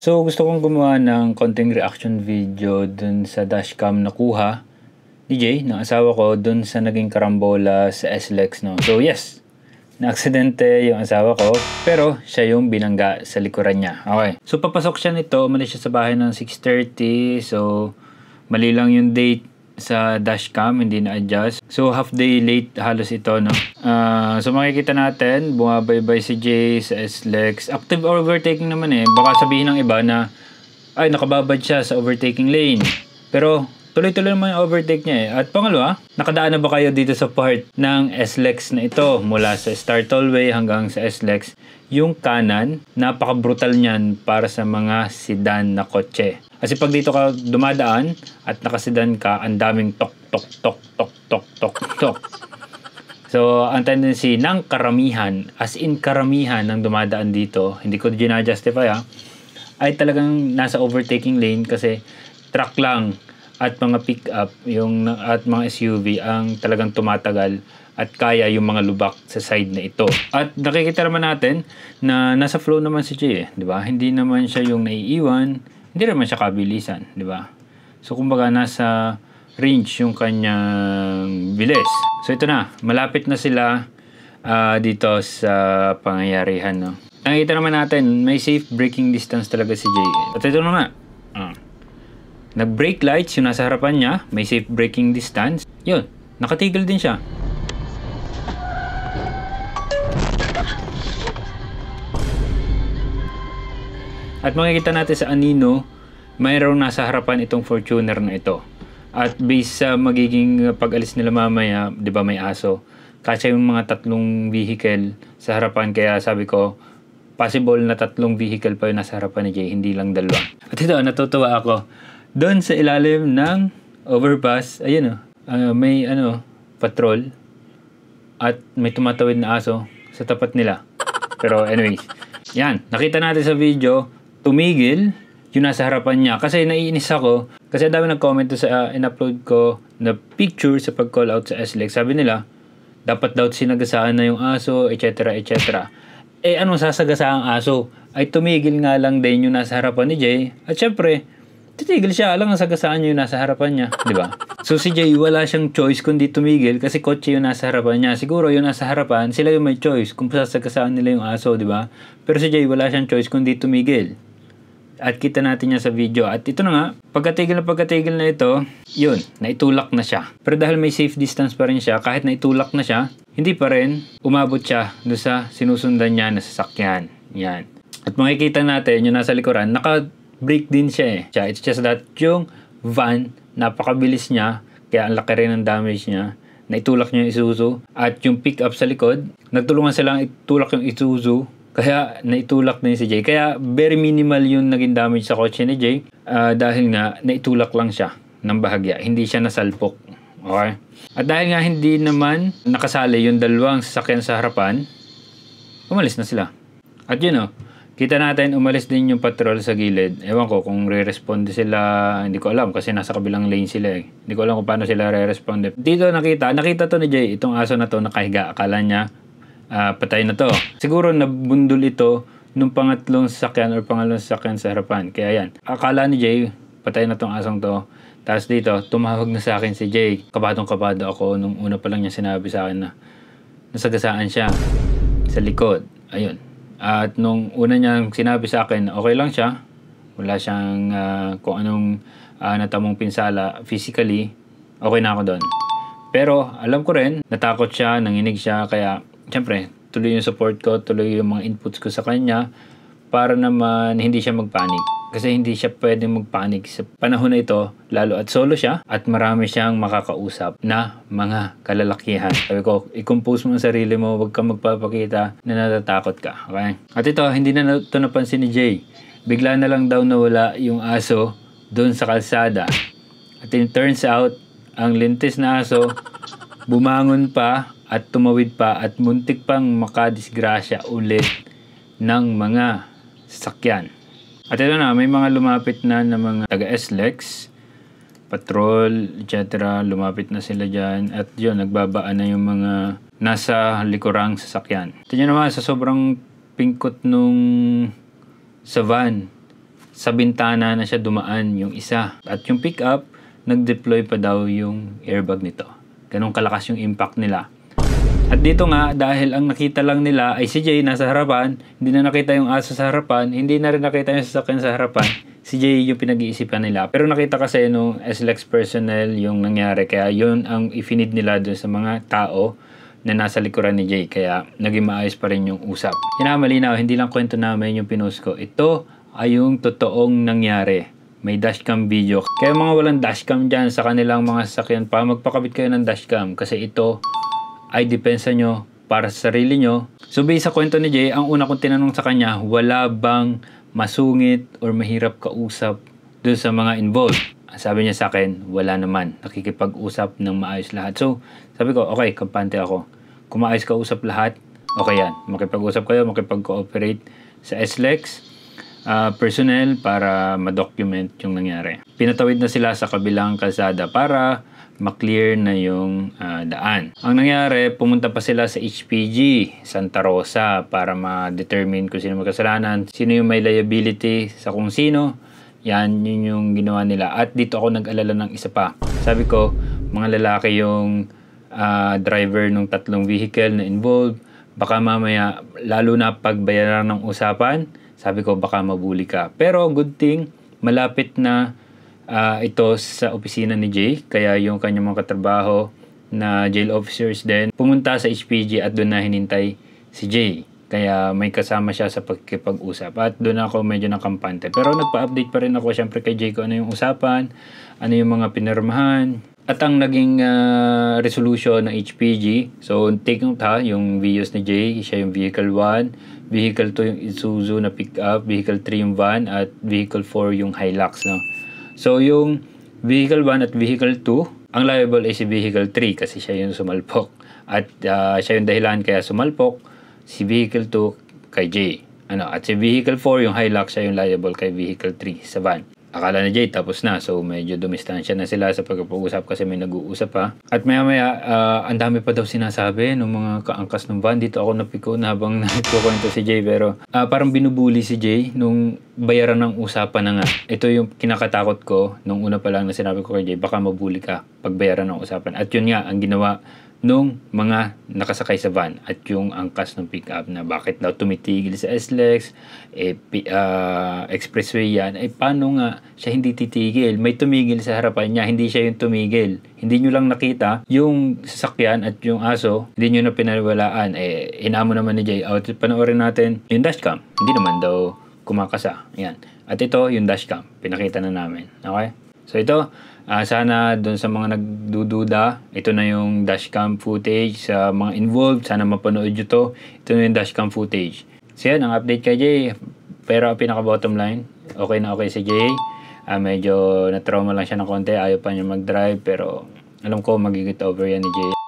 So, gusto kong gumawa ng konting reaction video dun sa dashcam na kuha ni Jay, ng asawa ko, dun sa naging karambola sa SLEX, no? So, yes, na-aksidente yung asawa ko, pero siya yung binangga sa likuran niya. Okay. So, papasok siya nito, umalis siya sa bahay ng 6:30. So, mali lang yung date sa dashcam, hindi na-adjust. So, half day late halos ito, no? So, makikita natin, bumabaybay si Jay sa SLEX. Active overtaking naman eh. Baka sabihin ng iba na, ay, nakababad siya sa overtaking lane. Pero, tuloy-tuloy naman yung overtake niya eh. At pangalawa, nakadaan na ba kayo dito sa part ng SLEX na ito? Mula sa Star Tollway hanggang sa SLEX. Yung kanan, napaka-brutal niyan para sa mga sedan na kotse. Kasi pag dito ka dumadaan at nakasidan ka, ang daming tok, tok, tok, tok, tok, tok, tok. So, ang tendency ng karamihan, as in karamihan ng dumadaan dito, hindi ko gina-justify ay talagang nasa overtaking lane kasi truck lang at mga pick-up at mga SUV ang talagang tumatagal at kaya yung mga lubak sa side na ito. At nakikita naman natin na nasa flow naman si Jay, di ba? Hindi naman siya yung naiiwan, hindi naman siya kabilisan, di ba? So kumbaga nasa range yung kanyang bilis. So ito na, malapit na sila dito sa pangyayarihan, no? Nakikita naman natin, may safe braking distance talaga si Jay. At ito na nga, nag-brake lights yung nasa harapan niya, may safe braking distance. Yun, nakatigil din siya. At makikita natin sa anino, mayroong nasa harapan itong Fortuner na ito. At based sa magiging pag-alis nila mamaya, di ba may aso, kasi yung mga tatlong vehicle sa harapan, kaya sabi ko, possible na tatlong vehicle pa yung nasa harapan ni Jay, hindi lang dalawa. At ito, natutuwa ako. Doon sa ilalim ng overpass, ayun may patrol at may tumatawid na aso sa tapat nila. Pero anyways, yan, nakita natin sa video, tumigil yung nasa harapan niya. Kasi naiinis ako, kasi dami nag-comment sa in-upload ko na picture sa pag-call out sa SLEX. Sabi nila, dapat daw sinagasaan na yung aso, etc. etc. Eh anong sasagasaang aso? Ay tumigil nga lang din yung nasa harapan ni Jay. At syempre, titigil siya, alang ang sagasaan yung nasa harapan niya, di ba? So si Jay wala siyang choice kundi tumigil kasi kotse yung nasa harapan niya. Siguro yung nasa harapan, sila yung may choice kung sasagasaan nila yung aso, di ba? Pero si Jay wala siyang choice kundi tumigil. At kita natin yan sa video. At ito na nga, pagkatigil na ito, yun, naitulak na siya. Pero dahil may safe distance pa rin siya, kahit naitulak na siya, hindi pa rin umabot siya doon sa sinusundan niya na sasakyan. Yan. At makikita natin yung nasa likuran, naka-brake din siya eh. It's just that yung van, napakabilis niya, kaya ang laki rin ng damage niya. Naitulak niya yung Isuzu. At yung pick-up sa likod, nagtulungan silang itulak yung Isuzu. Kaya naitulak din si Jay. Kaya very minimal yung naging damage sa kotse ni Jay. Dahil nga naitulak lang siya ng bahagya. Hindi siya nasalpok. Okay? At dahil nga hindi naman nakasali yung dalawang sasakyan sa harapan, umalis na sila. At yun kita natin umalis din yung patrol sa gilid. Ewan ko kung re-responde sila. Hindi ko alam kasi nasa kabilang lane sila eh. Hindi ko alam kung paano sila re-responde. Dito nakita to ni Jay. Itong aso na to nakahiga. Akala niya patay na to. Siguro nabundol ito nung pangatlong sasakyan or pangalawang sasakyan sa harapan. Kaya yan. Akala ni Jay, patay na tong asong to. Tapos dito, tumawag na sa akin si Jay. Kabadong-kabado ako nung una pa lang niya sinabi sa akin na nasagasaan siya sa likod. Ayun. At nung una niyang sinabi sa akin, okay lang siya. Wala siyang kung anong natamong pinsala physically. Okay na ako doon. Pero alam ko rin, natakot siya, nanginig siya, kaya siyempre, tuloy yung support ko, tuloy yung mga inputs ko sa kanya para naman hindi siya magpanik. Kasi hindi siya pwedeng magpanik sa panahon na ito, lalo at solo siya at marami siyang makakausap na mga kalalakihan. Sabi ko, i-compose mo ang sarili mo, huwag kang magpapakita na natatakot ka. Okay? At ito, hindi na ito napansin ni Jay. Bigla na lang daw nawala yung aso doon sa kalsada. At it turns out, ang lintis na aso, bumangon pa at tumawid pa at muntik pang makadisgrasya ulit ng mga sasakyan. At ito na, may mga lumapit na mga taga-SLEX, patrol, etc. Lumapit na sila dyan. At yun, nagbabaan na yung mga nasa likurang sasakyan. Ito nyo naman, sa sobrang pingkot nung sa van, sa bintana na siya dumaan yung isa. At yung pickup, nag-deploy pa daw yung airbag nito. Ganun kalakas yung impact nila. At dito nga, dahil ang nakita lang nila ay si Jay nasa harapan, hindi na nakita yung aso sa harapan, hindi na rin nakita yung sasakyan sa harapan, si Jay yung pinag-iisipan nila. Pero nakita kasi nung SLEX personnel yung nangyari, kaya yun ang ifinid nila dun sa mga tao na nasa likuran ni Jay, kaya naging maayos pa rin yung usap. Yan malinaw, hindi lang kwento namin yung pinost ko. Ito ay yung totoong nangyari. May dashcam video. Kaya mga walang dashcam dyan sa kanilang mga sasakyan pa, magpakabit kayo ng dashcam kasi ito ay depensa nyo para sa sarili nyo. So based sa kwento ni Jay, ang una kong tinanong sa kanya, wala bang masungit or mahirap kausap dun sa mga involved? Sabi niya sa akin, wala naman. Nakikipag-usap ng maayos lahat. So sabi ko, okay, kampante ako. Kung maayos kausap lahat, okay yan. Makipag-usap kayo, makipag-cooperate sa SLEX personnel para ma-document yung nangyari. Pinatawid na sila sa kabilang kalsada para ma-clear na yung daan. Ang nangyari, pumunta pa sila sa HPG Santa Rosa para ma-determine kung sino may kasalanan, sino yung may liability sa kung sino. Yan, yun yung ginawa nila. At dito ako nag-alala ng isa pa. Sabi ko, mga lalaki yung driver ng tatlong vehicle na involved. Baka mamaya, lalo na pagbayaran ng usapan, sabi ko baka mabuli ka. Pero good thing, malapit na ito sa opisina ni Jay, kaya yung kanyang mga katrabaho na jail officers din pumunta sa HPG at doon na hinintay si Jay, kaya may kasama siya sa pagkipag-usap at doon ako medyo nakampante. Pero nagpa-update pa rin ako syempre kay Jay kung ano yung usapan, ano yung mga pinirmahan at ang naging resolution ng HPG. So take note ha, yung videos ni Jay, siya yung vehicle 1, vehicle 2 yung Isuzu na pickup, vehicle 3 yung van at vehicle 4 yung Hilux, no. So, yung vehicle 1 at vehicle 2, ang liable ay si vehicle 3 kasi siya yung sumalpok. At siya yung dahilan kaya sumalpok, si vehicle 2 kay Jay. At si vehicle 4, yung Hilux, siya yung liable kay vehicle 3 sa van. Akala ni Jay tapos na, so medyo dumistansya na sila sa pagpag-uusap kasi may nag-uusap pa. At maya-maya, ang dami pa daw sinasabi ng mga kaangkas ng van. Dito ako napiko na habang nagkukwento si Jay, pero parang binubuli si Jay nung bayaran ng usapan na nga. Ito yung kinakatakot ko nung una pa lang na sinabi ko kay Jay, baka mabuli ka pag bayaran ng usapan. At yun nga, ang ginawa nung mga nakasakay sa van at yung angkas ng pickup na bakit daw tumitigil sa SLEX, expressway yan, paano nga siya hindi titigil? May tumigil sa harapan niya, hindi siya yung tumigil. Hindi nyo lang nakita yung sasakyan at yung aso, hindi nyo na pinaniwalaan. Hinamo naman ni Jay, panoorin natin yung dashcam. Hindi naman daw kumakasa. Yan. At ito yung dashcam, pinakita na namin. Okay? So ito, sana doon sa mga nagdududa, ito na yung dashcam footage sa mga involved. Sana mapanood nyo to. Ito na yung dashcam footage. So yan, ang update kay Jay. Pero ang pinaka bottom line, okay na okay si Jay. Medyo na-trauma lang siya ng konti. Ayaw pa niya mag-drive. Pero alam ko magigit over yan ni Jay.